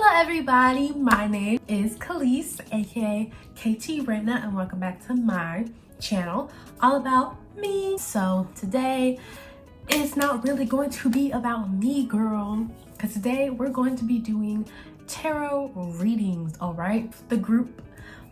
Hello everybody, my name is Khalees, aka KT Raina, and welcome back to my channel all about me. So today it's not really going to be about me, girl, because today we're going to be doing tarot readings. All right, the group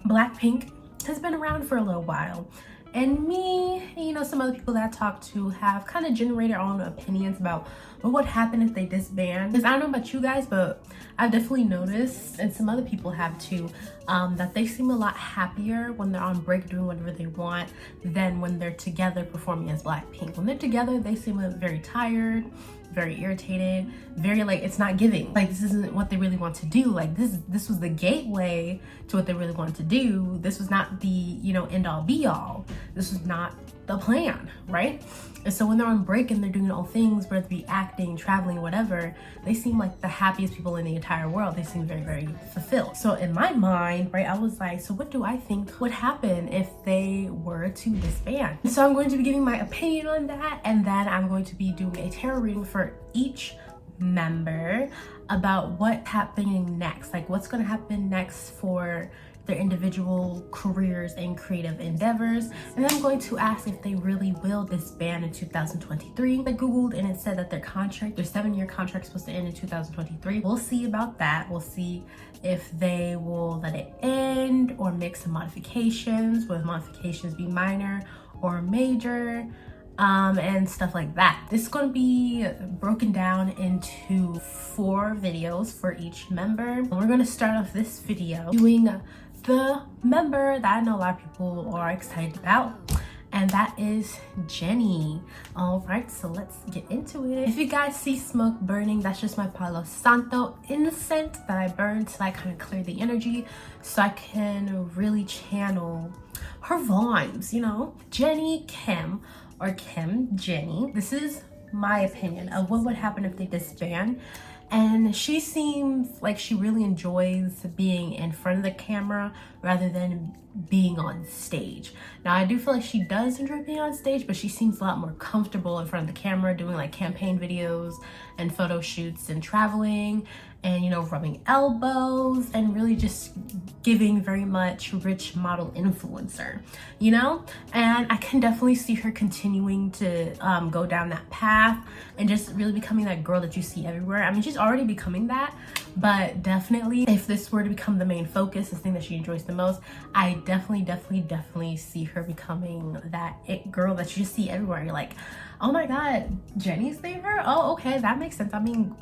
Blackpink has been around for a little while, and me, you know, some other people that I talked to have kind of generated their own opinions about what would happen if they disband. Because I don't know about you guys, but I've definitely noticed, and some other people have too, that they seem a lot happier when they're on break doing whatever they want than when they're together performing as Blackpink. When they're together, they seem very tired, very irritated, very like it's not giving. Like this isn't what they really want to do. Like this was the gateway to what they really wanted to do. This was not the, you know, end all be all. This was not the plan, right? And so when they're on break and they're doing all things, whether it be acting, traveling, whatever, they seem like the happiest people in the entire world. They seem very, very fulfilled. So in my mind, right, I was like, so what do I think would happen if they were to disband? So I'm going to be giving my opinion on that, and then I'm going to be doing a tarot reading for each member about what's happening next, like what's going to happen next for their individual careers and creative endeavors. And then I'm going to ask if they really will disband in 2023. I googled and it said that their 7-year contract is supposed to end in 2023. We'll see about that. We'll see if they will let it end or make some modifications. Will modifications be minor or major? And stuff like that. This is going to be broken down into 4 videos for each member. And we're going to start off this video doing the member that I know a lot of people are excited about, and that is Jennie. All right, so let's get into it. If you guys see smoke burning, that's just my Palo Santo incense that I burned to like kind of clear the energy so I can really channel her vibes, you know. Jennie Kim, or Kim Jennie, this is my opinion of what would happen if they disband. And she seems like she really enjoys being in front of the camera rather than being on stage. Now I do feel like she does enjoy being on stage, but she seems a lot more comfortable in front of the camera doing like campaign videos and photo shoots and traveling and, you know, rubbing elbows and really just giving very much rich model influencer, you know. And I can definitely see her continuing to go down that path and just really becoming that girl that you see everywhere. I mean, she's already becoming that, but definitely if this were to become the main focus, the thing that she enjoys the most, I definitely see her becoming that it girl that you just see everywhere. You're like, oh my god, Jennie's there? Oh, okay, that makes sense. I mean,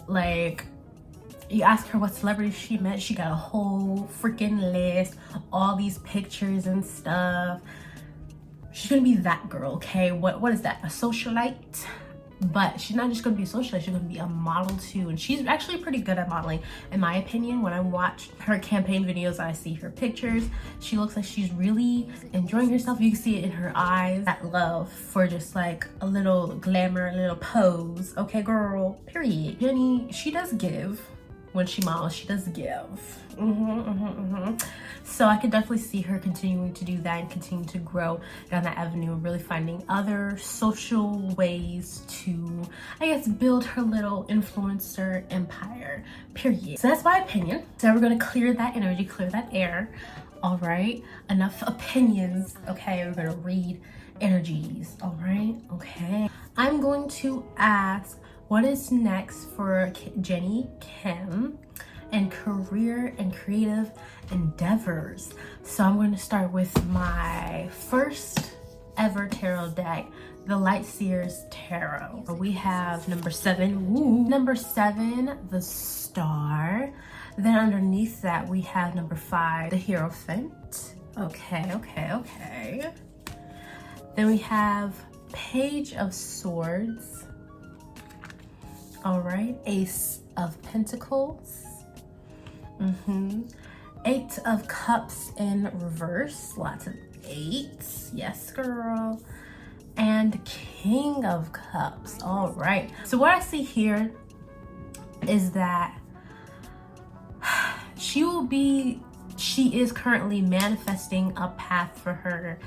like, you ask her what celebrity she met, she got a whole freaking list, all these pictures and stuff. She's gonna be that girl, okay? What is that, a socialite? But she's not just gonna be a socialite, she's gonna be a model too. And she's actually pretty good at modeling, in my opinion. When I watch her campaign videos, I see her pictures, she looks like she's really enjoying herself. You can see it in her eyes, that love for just like a little glamour, a little pose. Okay, girl, period. Jennie, she does give. When she models, she does give. So I could definitely see her continuing to do that and continue to grow down that avenue and really finding other social ways to, I guess, build her little influencer empire, period. So that's my opinion. So we're gonna clear that energy, clear that air. All right, enough opinions. Okay, we're gonna read energies. All right, okay. I'm going to ask, what is next for Jennie Kim and career and creative endeavors? So I'm going to start with my first ever tarot deck, the Light Seers Tarot. We have number 7. Ooh. Number 7, the Star. Then underneath that we have number 5, the Hierophant. Okay. Then we have Page of Swords. All right, Ace of Pentacles. 8 of Cups in reverse, lots of 8s, yes girl. And King of Cups. All right, so what I see here is that she is currently manifesting a path for her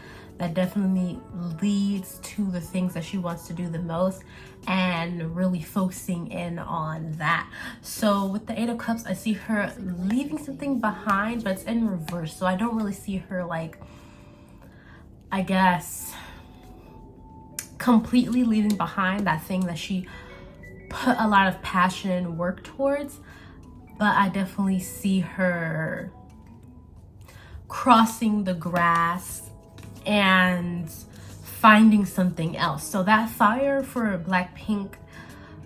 that definitely leads to the things that she wants to do the most, and really focusing in on that. So with the Eight of Cups, I see her leaving something behind, but it's in reverse. So I don't really see her, like, I guess, completely leaving behind that thing that she put a lot of passion and work towards, but I definitely see her crossing the grass and finding something else. So that fire for Blackpink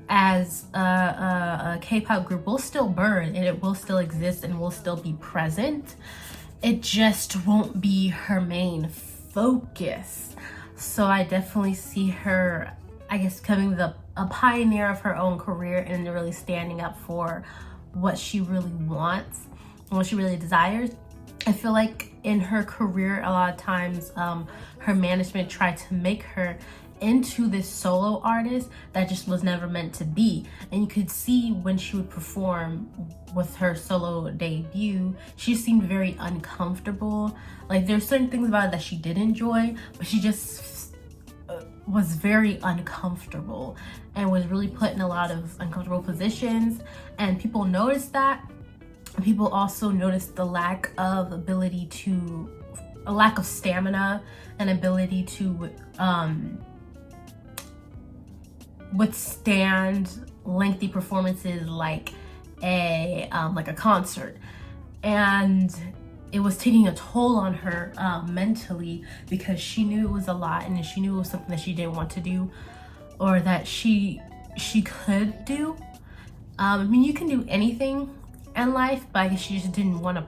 as a K-pop group will still burn, and it will still exist and will still be present. It just won't be her main focus. So I definitely see her, I guess, becoming a pioneer of her own career and really standing up for what she really wants and what she really desires. I feel like in her career, a lot of times her management tried to make her into this solo artist that just was never meant to be. And you could see when she would perform with her solo debut, she seemed very uncomfortable. Like, there's certain things about it that she did enjoy, but she just was very uncomfortable and was really put in a lot of uncomfortable positions, and people noticed that. People also noticed the lack of stamina and ability to withstand lengthy performances like a concert. And it was taking a toll on her mentally, because she knew it was a lot, and she knew it was something that she didn't want to do, or that she could do. I mean, you can do anything in life, but I guess she just didn't want to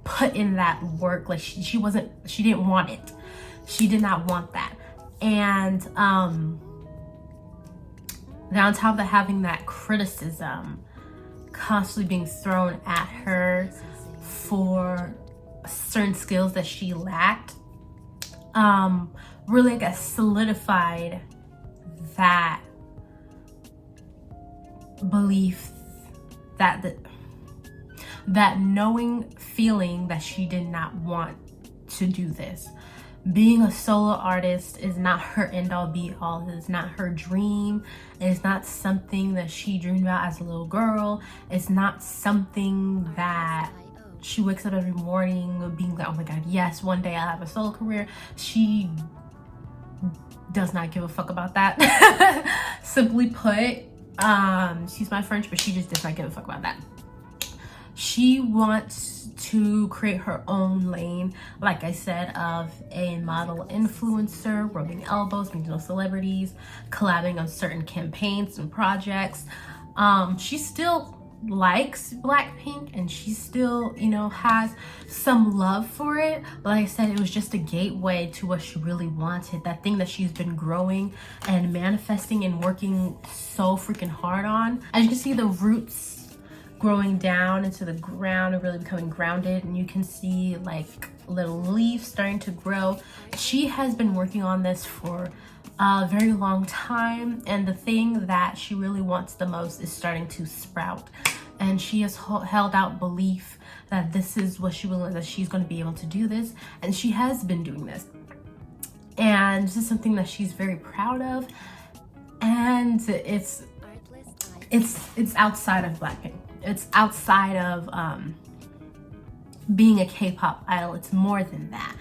put in that work. Like, she didn't want it. She did not want that. And now on top of having that criticism constantly being thrown at her for certain skills that she lacked, really, I guess, solidified that belief, that knowing feeling that she did not want to do this. Being a solo artist is not her end all be all. It is not her dream. It is not something that she dreamed about as a little girl. It's not something that she wakes up every morning being like, oh my god, yes, one day I'll have a solo career. She does not give a fuck about that. Simply put, excuse my French, but she just does not give a fuck about that. She wants to create her own lane, like I said, of a model influencer, rubbing elbows, meeting those celebrities, collabing on certain campaigns and projects. She still likes Blackpink, and she still, has some love for it, but like I said, it was just a gateway to what she really wanted, that thing that she's been growing and manifesting and working so freaking hard on. As you can see, the roots growing down into the ground and really becoming grounded, and you can see like little leaves starting to grow. She has been working on this for a very long time, and the thing that she really wants the most is starting to sprout, and she has held out belief that this is what she will, that she's going to be able to do this, and she has been doing this, and this is something that she's very proud of. And it's outside of Blackpink. It's outside of being a K-pop idol. It's more than that.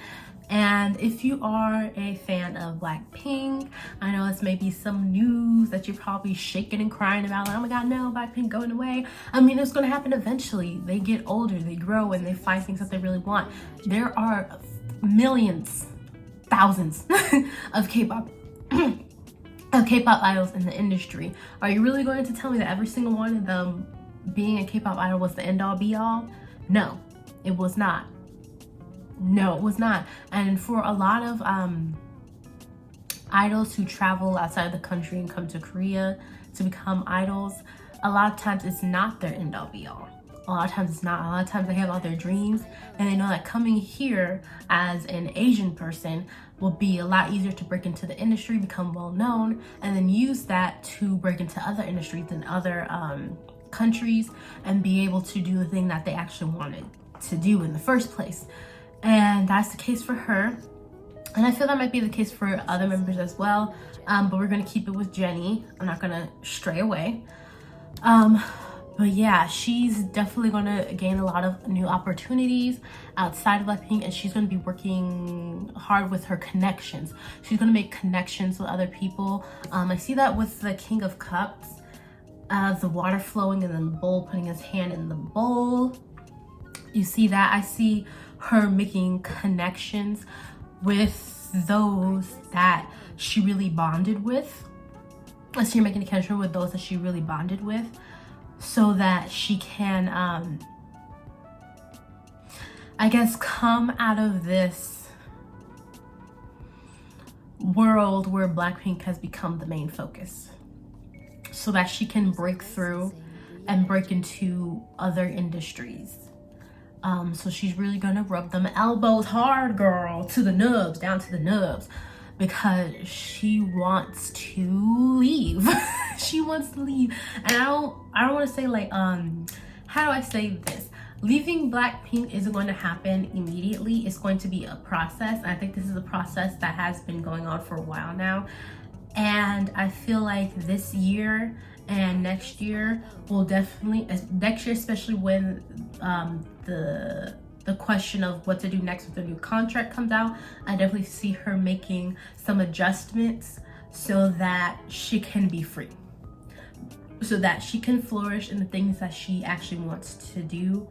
And if you are a fan of Blackpink, I know this may be some news that you're probably shaking and crying about, like, oh my god, no, Blackpink going away. I mean, it's going to happen eventually. They get older, they grow, and they find things that they really want. There are millions, thousands of K-pop idols in the industry. Are you really going to tell me that every single one of them being a K-pop idol was the end all be all? No, it was not. No, it was not. And for a lot of idols who travel outside of the country and come to Korea to become idols, a lot of times it's not their end all be all. A lot of times it's not. A lot of times they have all their dreams, and they know that coming here as an Asian person will be a lot easier to break into the industry, become well known, and then use that to break into other industries and other countries, and be able to do the thing that they actually wanted to do in the first place. And that's the case for her. And I feel that might be the case for other members as well. But we're gonna keep it with Jennie. I'm not gonna stray away. But yeah, she's definitely gonna gain a lot of new opportunities outside of Blackpink, and she's gonna be working hard with her connections. She's gonna make connections with other people. I see that with the King of Cups, the water flowing and then the bowl, putting his hand in the bowl. You see that? I see her making connections with those that she really bonded with. I see her making a connection with those that she really bonded with, so that she can, I guess, come out of this world where Blackpink has become the main focus, so that she can break through and break into other industries. So she's really gonna rub them elbows hard, girl, to the nubs, down to the nubs, because she wants to leave. She wants to leave. And I don't want to say like, how do I say this? Leaving Blackpink isn't going to happen immediately. It's going to be a process. And I think this is a process that has been going on for a while now. And I feel like this year and next year will definitely, next year especially, when the question of what to do next with the new contract comes out, I definitely see her making some adjustments so that she can be free, so that she can flourish in the things that she actually wants to do.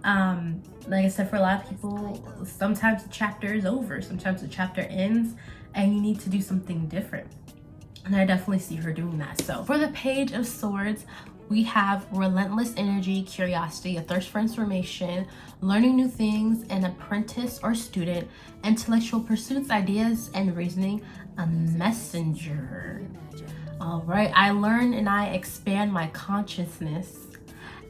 Like I said, for a lot of people, sometimes the chapter is over, sometimes the chapter ends, and you need to do something different. And I definitely see her doing that. So for the Page of Swords, we have relentless energy, curiosity, a thirst for information, learning new things, an apprentice or student, intellectual pursuits, ideas, and reasoning, a messenger. All right, I learn and I expand my consciousness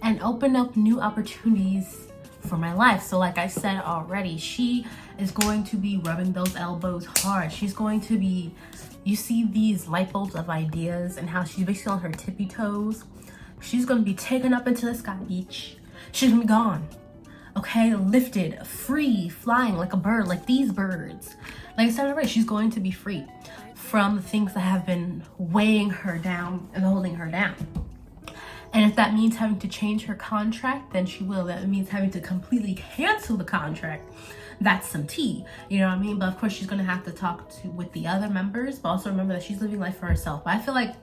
and open up new opportunities for my life. So like I said already, she is going to be rubbing those elbows hard. She's going to be, you see these light bulbs of ideas and how she's basically on her tippy toes. She's gonna be taken up into the sky, beach. She's gonna be gone, okay? Lifted, free, flying like a bird, like these birds. Like I said already, she's going to be free from the things that have been weighing her down and holding her down. And if that means having to change her contract, then she will. That means having to completely cancel the contract. That's some tea, you know what I mean? But of course, she's gonna have to talk with the other members, but also remember that she's living life for herself. But I feel like,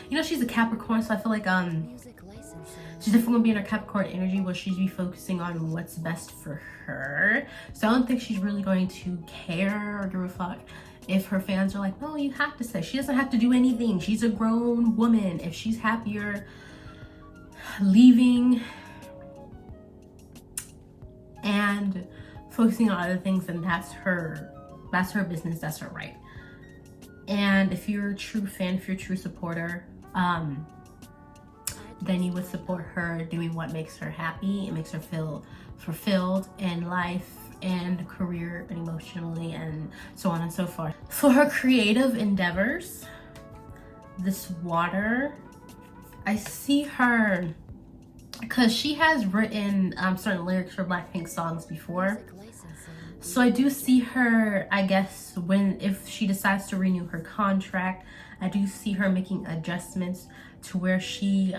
you know, she's a Capricorn, so I feel like she's definitely gonna be in her Capricorn energy where she's be focusing on what's best for her. So I don't think she's really going to care or give a fuck if her fans are like, no, you have to stay. She doesn't have to do anything. She's a grown woman. If she's happier leaving and focusing on other things, then that's her business, that's her right. And if you're a true fan, if you're a true supporter, then you would support her doing what makes her happy and makes her feel fulfilled in life and career and emotionally and so on and so forth. For her creative endeavors, this water, I see her, because she has written certain lyrics for Blackpink songs before. So I do see her, I guess, if she decides to renew her contract, I do see her making adjustments to where she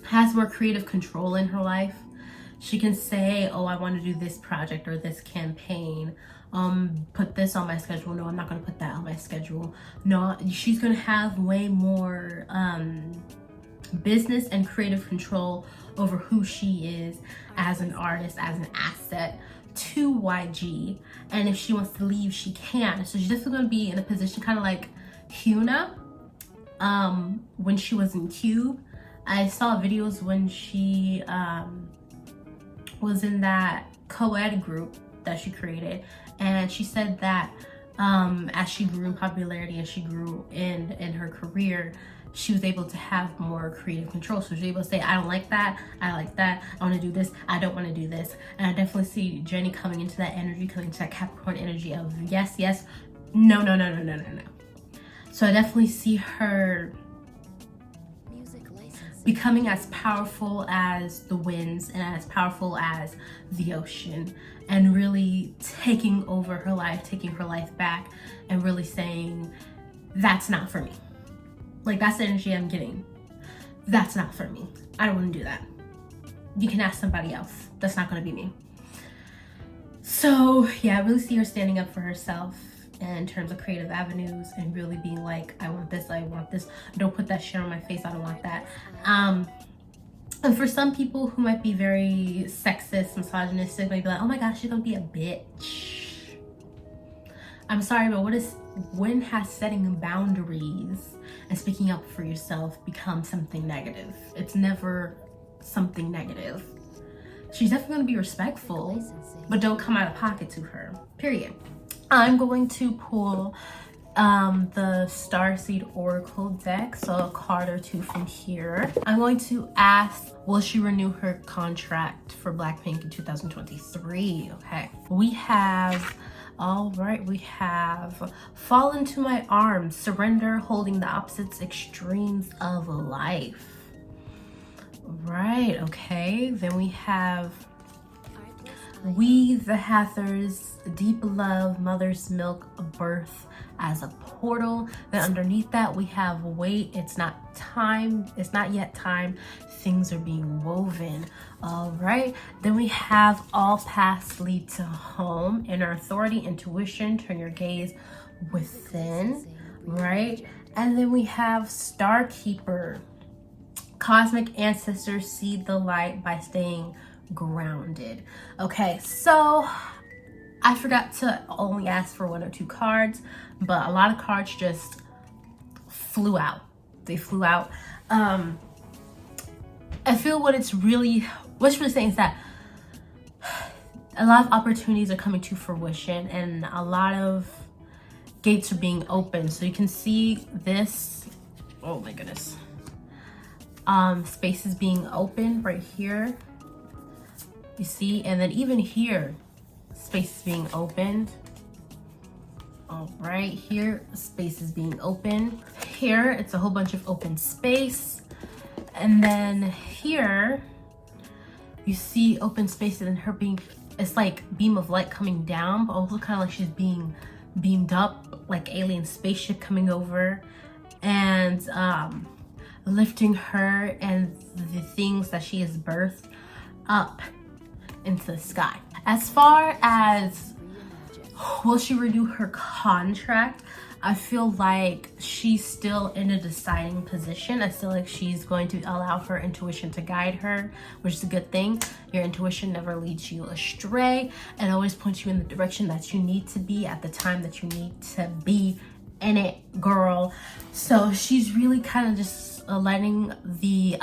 has more creative control in her life. She can say, oh, I want to do this project or this campaign. Put this on my schedule. No, I'm not going to put that on my schedule. No, she's going to have way more business and creative control over who she is as an artist, as an asset to YG. And if she wants to leave, she can. So she's definitely going to be in a position kind of like Hyuna when she was in Cube. I saw videos when she was in that co-ed group that she created, and she said that as she grew in popularity and she grew in her career, she was able to have more creative control. So she was able to say, I don't like that, I like that, I want to do this, I don't want to do this. And I definitely see Jennie coming into that energy, coming into that Capricorn energy of yes, yes, no, no, no, no, no, no, no. So I definitely see her becoming as powerful as the winds and as powerful as the ocean, and really taking over her life, taking her life back, and really saying, that's not for me. Like, that's the energy I'm getting. That's not for me. I don't want to do that. You can ask somebody else. That's not going to be me. So yeah, I really see her standing up for herself in terms of creative avenues and really being like, I want this, I want this. Don't put that shit on my face. I don't want that. And for some people who might be very sexist, misogynistic, might be like, oh my gosh, you're gonna be a bitch. I'm sorry, but when has setting boundaries and speaking up for yourself become something negative? It's never something negative. She's definitely gonna be respectful, but don't come out of pocket to her, period. I'm going to pull the Starseed Oracle deck, so a card or two from here. I'm going to ask, will she renew her contract for Blackpink in 2023? Okay, we have, all right, we have fall into my arms, surrender, holding the opposites extremes of life. Right, okay, then we have we the Hathors, deep love, mother's milk, birth as a portal. Then underneath that we have wait, it's not time, it's not yet time, things are being woven. All right, then we have all paths lead to home, inner authority, intuition, turn your gaze within, right? And then we have Star Keeper, cosmic ancestors seed the light by staying grounded. Okay, so I forgot to only ask for 1 or 2 cards, but a lot of cards just flew out. They flew out. I feel what's really saying is that a lot of opportunities are coming to fruition and a lot of gates are being opened. So you can see this, oh my goodness, space is being opened right here, you see, and then even here space is being opened. All right, here space is being opened. Here it's a whole bunch of open space, and then here you see open spaces and her being, it's like beam of light coming down, but also kind of like she's being beamed up, like alien spaceship coming over and lifting her and the things that she has birthed up into the sky. As far as will she renew her contract, I feel like she's still in a deciding position. I feel like she's going to allow her intuition to guide her, which is a good thing. Your intuition never leads you astray and always points you in the direction that you need to be at the time that you need to be in it, girl. So she's really kind of just letting the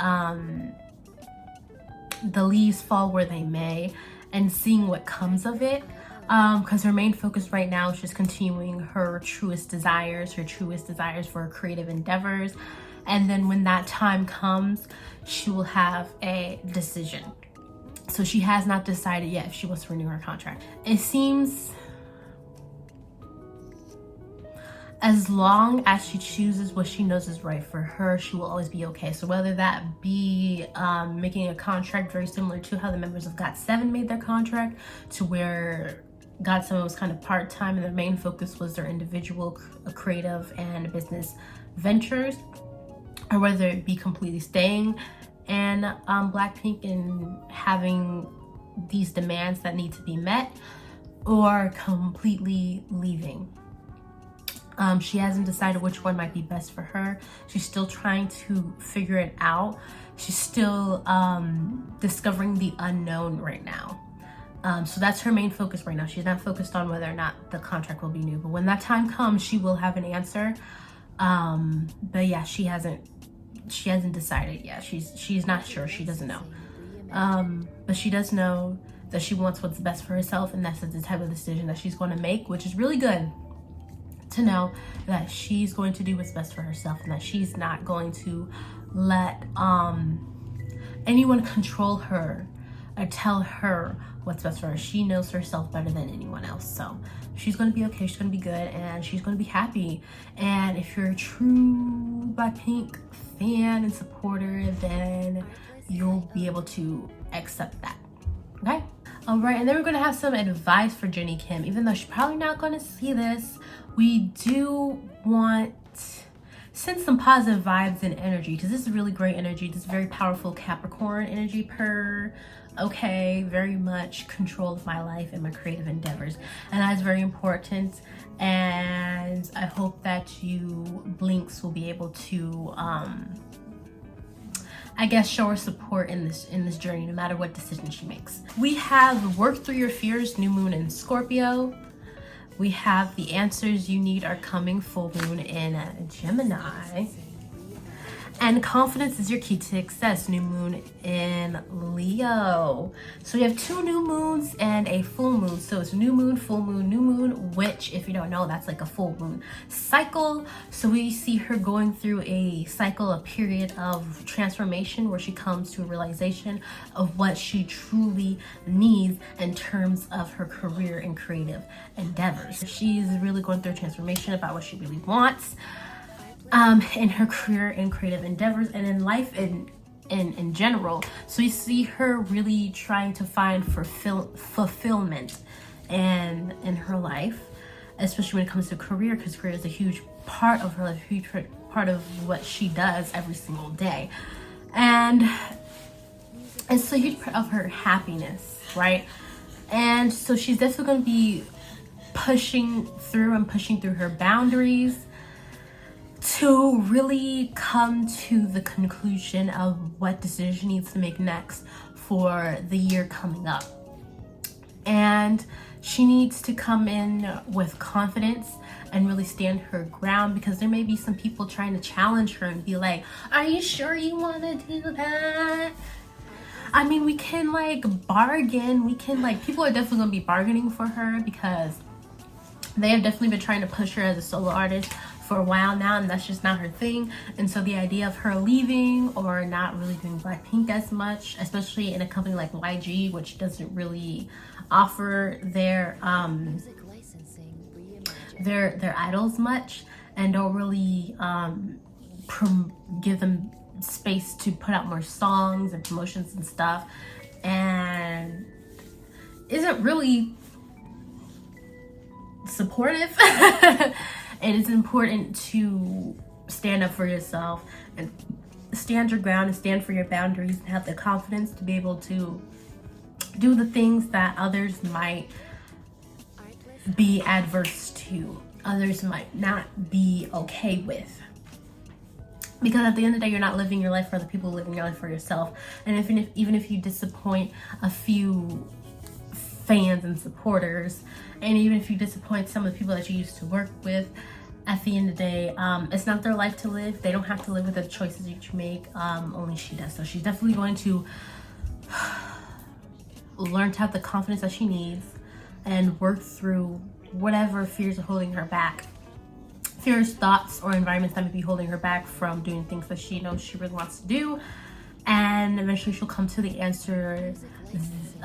leaves fall where they may and seeing what comes of it, because her main focus right now is just continuing her truest desires for her creative endeavors. And then when that time comes, she will have a decision. So she has not decided yet if she wants to renew her contract. It seems as long as she chooses what she knows is right for her, she will always be okay. So whether that be making a contract very similar to how the members of GOT7 made their contract, to where GOT7 was kind of part-time and their main focus was their individual creative and business ventures, or whether it be completely staying in Blackpink and having these demands that need to be met, or completely leaving. She hasn't decided which one might be best for her. She's still trying to figure it out. She's still discovering the unknown right now. So that's her main focus right now. She's not focused on whether or not the contract will be new, but when that time comes, she will have an answer. But yeah, she hasn't decided yet. She's not sure. She doesn't know. But she does know that she wants what's best for herself, and that's the type of decision that she's going to make, which is really good to know that she's going to do what's best for herself and that she's not going to let anyone control her or tell her what's best for her. She knows herself better than anyone else. So she's going to be okay. She's going to be good, and she's going to be happy. And if you're a true Blackpink fan and supporter, then you'll be able to accept that. Okay? All right, and then we're going to have some advice for Jennie Kim. Even though she's probably not going to see this, we do want send some positive vibes and energy, because this is really great energy. This is very powerful Capricorn energy okay, very much control of my life and my creative endeavors, and that is very important. And I hope that you Blinks will be able to I guess show her support in this journey, no matter what decision she makes. We have work through your fears, new moon in Scorpio. We have the answers you need are coming, full moon in Gemini. And confidence is your key to success, new moon in Leo. So we have 2 new moons and a full moon. So it's new moon, full moon, new moon, which if you don't know, that's like a full moon cycle. So we see her going through a cycle, a period of transformation where she comes to a realization of what she truly needs in terms of her career and creative endeavors. She's really going through a transformation about what she really wants in her career and creative endeavors, and in life in general. So you see her really trying to find fulfillment in her life, especially when it comes to career, because career is a huge part of her life, a huge part of what she does every single day, and it's a huge part of her happiness, right? And so she's definitely going to be pushing through her boundaries to really come to the conclusion of what decision she needs to make next for the year coming up. And she needs to come in with confidence and really stand her ground, because there may be some people trying to challenge her and be like, are you sure you want to do that? I mean, we can like bargain, people are definitely going to be bargaining for her, because they have definitely been trying to push her as a solo artist for a while now, and that's just not her thing. And so the idea of her leaving or not really doing Blackpink as much, especially in a company like YG, which doesn't really offer their idols much, and don't really give them space to put out more songs and promotions and stuff, and isn't really supportive. It is important to stand up for yourself and stand your ground and stand for your boundaries, and have the confidence to be able to do the things that others might be adverse to, others might not be okay with. Because at the end of the day, you're not living your life for other people, living your life for yourself. And even if you disappoint a few fans and supporters, and even if you disappoint some of the people that you used to work with, at the end of the day, it's not their life to live. They don't have to live with the choices that you make. Only she does. So she's definitely going to learn to have the confidence that she needs and work through whatever fears are holding her back. Fears, thoughts, or environments that may be holding her back from doing things that she knows she really wants to do. And eventually she'll come to the answer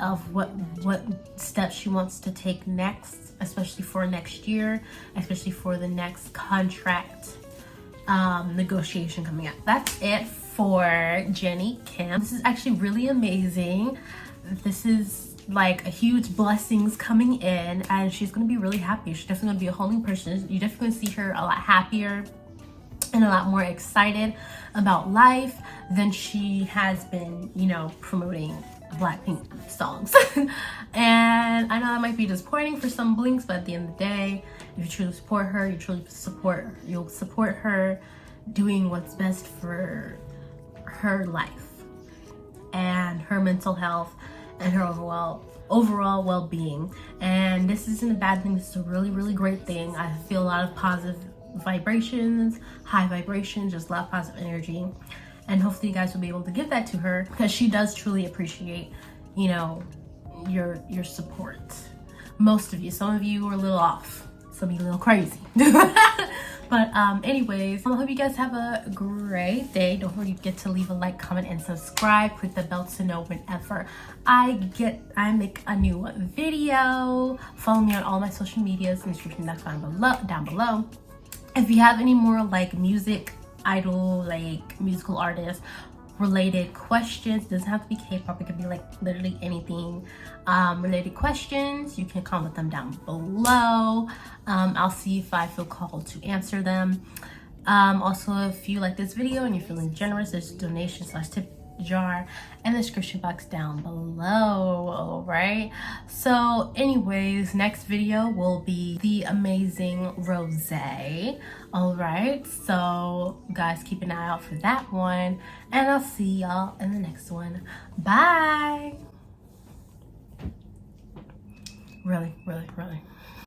of what steps she wants to take next, especially for next year, especially for the next contract negotiation coming up. That's it for Jennie Kim. This is actually really amazing. This is like a huge blessings coming in, and she's gonna be really happy. She's definitely gonna be a whole new person. You definitely see her a lot happier and a lot more excited about life than she has been, promoting Blackpink songs. And I know that might be disappointing for some Blinks, but at the end of the day, if you truly support her, you'll support her doing what's best for her life and her mental health and her overall well-being. And this isn't a bad thing. This is a really, really great thing. I feel a lot of positive vibrations, high vibrations, just a lot of positive energy, and hopefully you guys will be able to give that to her, because she does truly appreciate your support. Most of you. Some of you are a little off, some of you a little crazy. But anyways, I hope you guys have a great day. Don't forget to leave a like, comment, and subscribe. Click the bell to know whenever I make a new video. Follow me on all my social medias in the description down below. If you have any more like music idol, like musical artist related questions, doesn't have to be K-pop, it could be like literally anything related questions, you can comment them down below. I'll see if I feel called to answer them. Also, if you like this video and you're feeling generous, there's a donation/tip jar in the description box down below. All right, so anyways, next video will be the amazing Rose. All right, so guys, keep an eye out for that one, and I'll see y'all in the next one. Bye. Really.